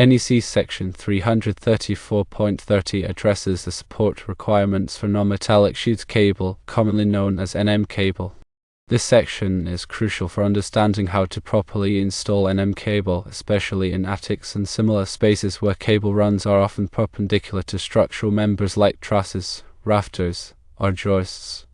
NEC Section 334.30 addresses the support requirements for non-metallic sheet cable, commonly known as NM cable. This section is crucial for understanding how to properly install NM cable, especially in attics and similar spaces where cable runs are often perpendicular to structural members like trusses, rafters, or joists.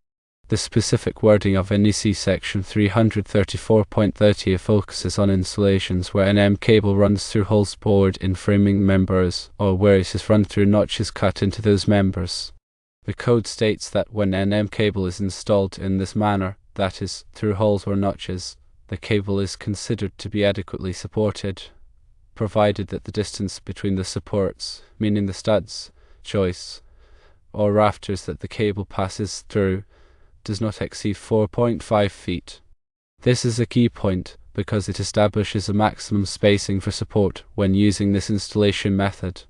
The specific wording of NEC Section 334.30 focuses on installations where NM cable runs through holes bored in framing members, or where it is run through notches cut into those members. The code states that when NM cable is installed in this manner, that is, through holes or notches, the cable is considered to be adequately supported, provided that the distance between the supports, meaning the studs, joists, or rafters that the cable passes through, does not exceed 4.5 feet. This is a key point because it establishes a maximum spacing for support when using this installation method.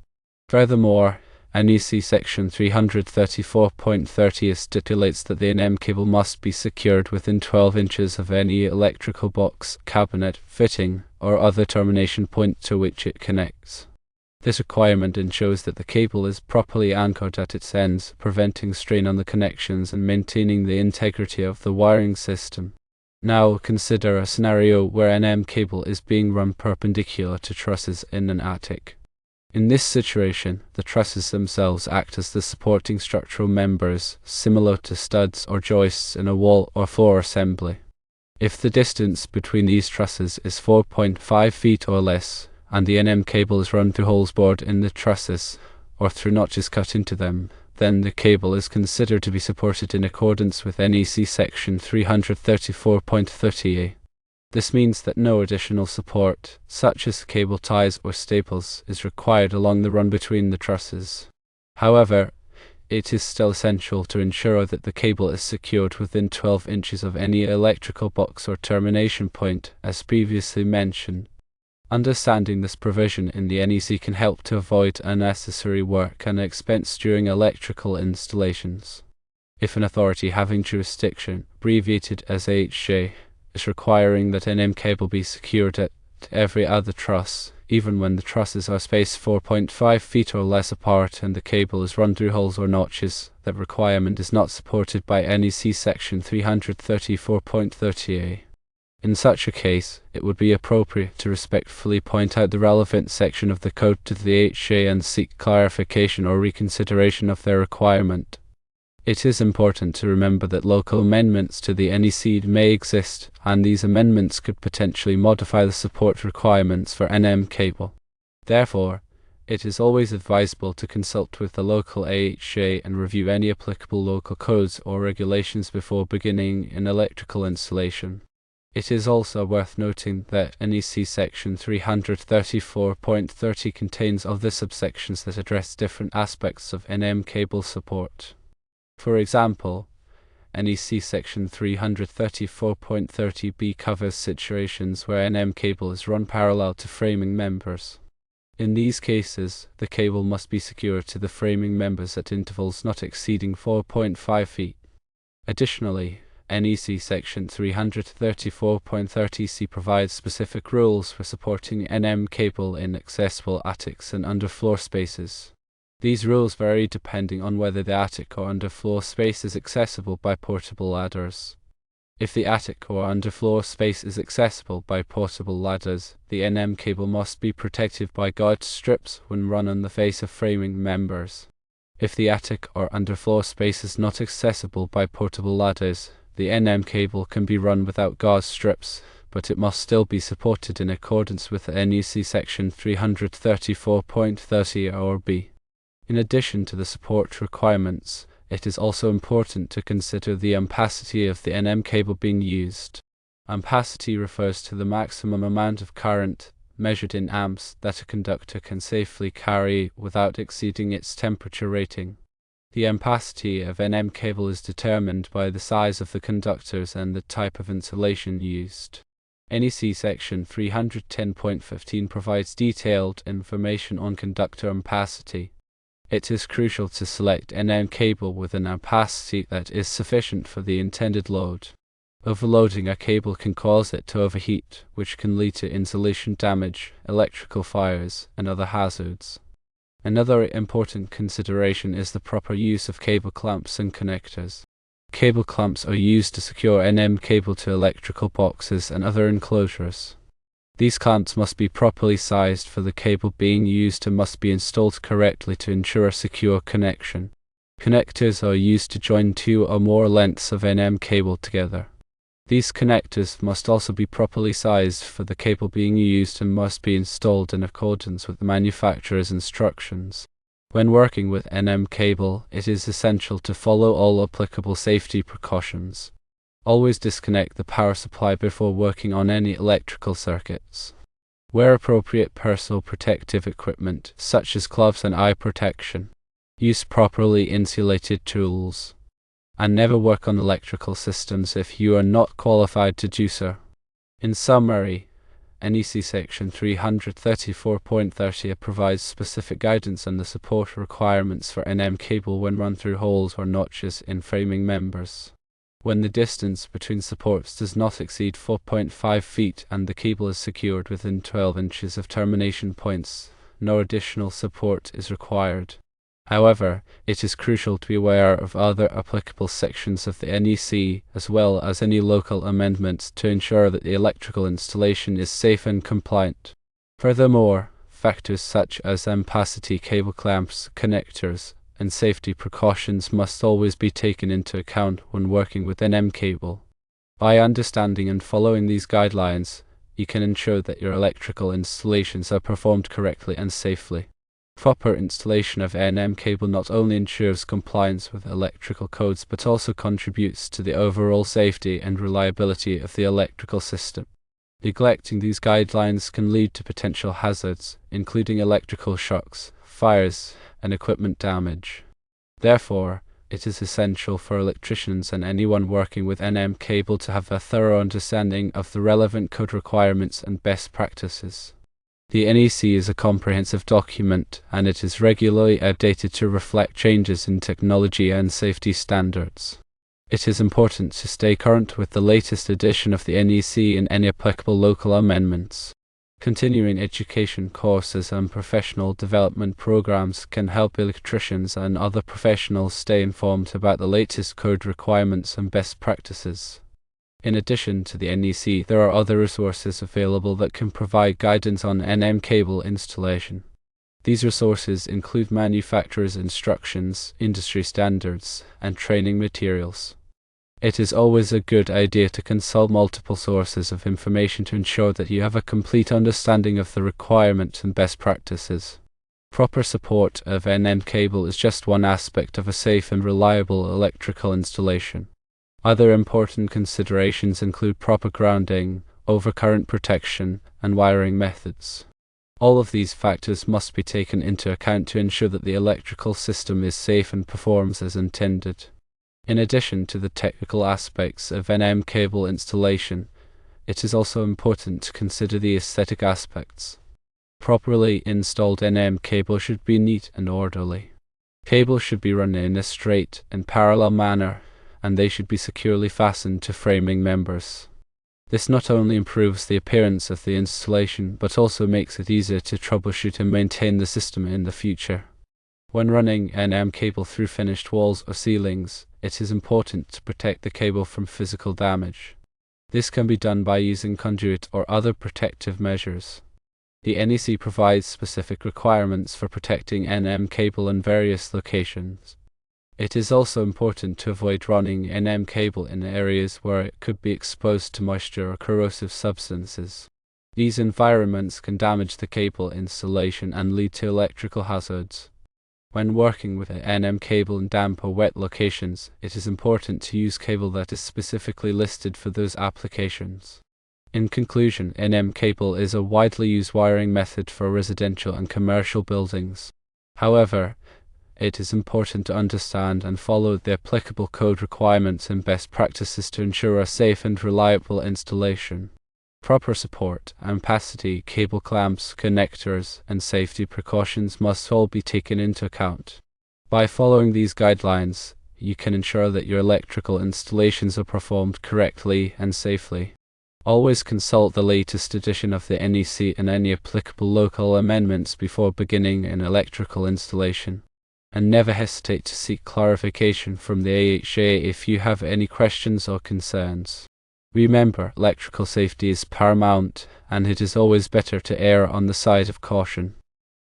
Furthermore, NEC Section 334.30 stipulates that the NM cable must be secured within 12 inches of any electrical box, cabinet, fitting, or other termination point to which it connects. This requirement ensures that the cable is properly anchored at its ends, preventing strain on the connections and maintaining the integrity of the wiring system. Now consider a scenario where an NM cable is being run perpendicular to trusses in an attic. In this situation, the trusses themselves act as the supporting structural members, similar to studs or joists in a wall or floor assembly. If the distance between these trusses is 4.5 feet or less, and the NM cable is run through holes bored in the trusses, or through notches cut into them, then the cable is considered to be supported in accordance with NEC Section 334.30a. This means that no additional support, such as cable ties or staples, is required along the run between the trusses. However, it is still essential to ensure that the cable is secured within 12 inches of any electrical box or termination point, as previously mentioned. Understanding this provision in the NEC can help to avoid unnecessary work and expense during electrical installations. If an authority having jurisdiction, abbreviated as AHJ, is requiring that NM cable be secured at every other truss, even when the trusses are spaced 4.5 feet or less apart and the cable is run through holes or notches, that requirement is not supported by NEC Section 334.30a. In such a case, it would be appropriate to respectfully point out the relevant section of the code to the AHJ and seek clarification or reconsideration of their requirement. It is important to remember that local amendments to the NEC may exist, and these amendments could potentially modify the support requirements for NM cable. Therefore, it is always advisable to consult with the local AHJ and review any applicable local codes or regulations before beginning an electrical installation. It is also worth noting that NEC Section 334.30 contains other subsections that address different aspects of NM cable support. For example, NEC Section 334.30b covers situations where NM cable is run parallel to framing members. In these cases, the cable must be secured to the framing members at intervals not exceeding 4.5 feet. Additionally, NEC Section 334.30c provides specific rules for supporting NM cable in accessible attics and underfloor spaces. These rules vary depending on whether the attic or underfloor space is accessible by portable ladders. If the attic or underfloor space is accessible by portable ladders, the NM cable must be protected by gauge strips when run on the face of framing members. If the attic or underfloor space is not accessible by portable ladders, the NM cable can be run without gauze strips, but it must still be supported in accordance with NEC Section 334.30 or b. In addition to the support requirements, it is also important to consider the ampacity of the NM cable being used. Ampacity refers to the maximum amount of current, measured in amps, that a conductor can safely carry without exceeding its temperature rating. The ampacity of NM cable is determined by the size of the conductors and the type of insulation used. NEC Section 310.15 provides detailed information on conductor ampacity. It is crucial to select NM cable with an ampacity that is sufficient for the intended load. Overloading a cable can cause it to overheat, which can lead to insulation damage, electrical fires, and other hazards. Another important consideration is the proper use of cable clamps and connectors. Cable clamps are used to secure NM cable to electrical boxes and other enclosures. These clamps must be properly sized for the cable being used and must be installed correctly to ensure a secure connection. Connectors are used to join two or more lengths of NM cable together. These connectors must also be properly sized for the cable being used and must be installed in accordance with the manufacturer's instructions. When working with NM cable, it is essential to follow all applicable safety precautions. Always disconnect the power supply before working on any electrical circuits. Wear appropriate personal protective equipment, such as gloves and eye protection. Use properly insulated tools. And never work on electrical systems if you are not qualified to do so. In summary, NEC section 334.30 provides specific guidance on the support requirements for NM cable when run through holes or notches in framing members. When the distance between supports does not exceed 4.5 feet and the cable is secured within 12 inches of termination points, no additional support is required. However, it is crucial to be aware of other applicable sections of the NEC as well as any local amendments to ensure that the electrical installation is safe and compliant. Furthermore, factors such as ampacity cable clamps, connectors, and safety precautions must always be taken into account when working with NM cable. By understanding and following these guidelines, you can ensure that your electrical installations are performed correctly and safely. Proper installation of NM cable not only ensures compliance with electrical codes but also contributes to the overall safety and reliability of the electrical system. Neglecting these guidelines can lead to potential hazards, including electrical shocks, fires, and equipment damage. Therefore, it is essential for electricians and anyone working with NM cable to have a thorough understanding of the relevant code requirements and best practices. The NEC is a comprehensive document, and it is regularly updated to reflect changes in technology and safety standards. It is important to stay current with the latest edition of the NEC and any applicable local amendments. Continuing education courses and professional development programs can help electricians and other professionals stay informed about the latest code requirements and best practices. In addition to the NEC, there are other resources available that can provide guidance on NM cable installation. These resources include manufacturers' instructions, industry standards, and training materials. It is always a good idea to consult multiple sources of information to ensure that you have a complete understanding of the requirements and best practices. Proper support of NM cable is just one aspect of a safe and reliable electrical installation. Other important considerations include proper grounding, overcurrent protection, and wiring methods. All of these factors must be taken into account to ensure that the electrical system is safe and performs as intended. In addition to the technical aspects of NM cable installation, it is also important to consider the aesthetic aspects. Properly installed NM cable should be neat and orderly. Cable should be run in a straight and parallel manner, and they should be securely fastened to framing members. This not only improves the appearance of the installation, but also makes it easier to troubleshoot and maintain the system in the future. When running NM cable through finished walls or ceilings, it is important to protect the cable from physical damage. This can be done by using conduit or other protective measures. The NEC provides specific requirements for protecting NM cable in various locations. It is also important to avoid running NM cable in areas where it could be exposed to moisture or corrosive substances. These environments can damage the cable installation and lead to electrical hazards. When working with an NM cable in damp or wet locations, it is important to use cable that is specifically listed for those applications. In conclusion, NM cable is a widely used wiring method for residential and commercial buildings. However, it is important to understand and follow the applicable code requirements and best practices to ensure a safe and reliable installation. Proper support, ampacity, cable clamps, connectors, and safety precautions must all be taken into account. By following these guidelines, you can ensure that your electrical installations are performed correctly and safely. Always consult the latest edition of the NEC and any applicable local amendments before beginning an electrical installation. And never hesitate to seek clarification from the AHA if you have any questions or concerns. Remember, electrical safety is paramount, and it is always better to err on the side of caution.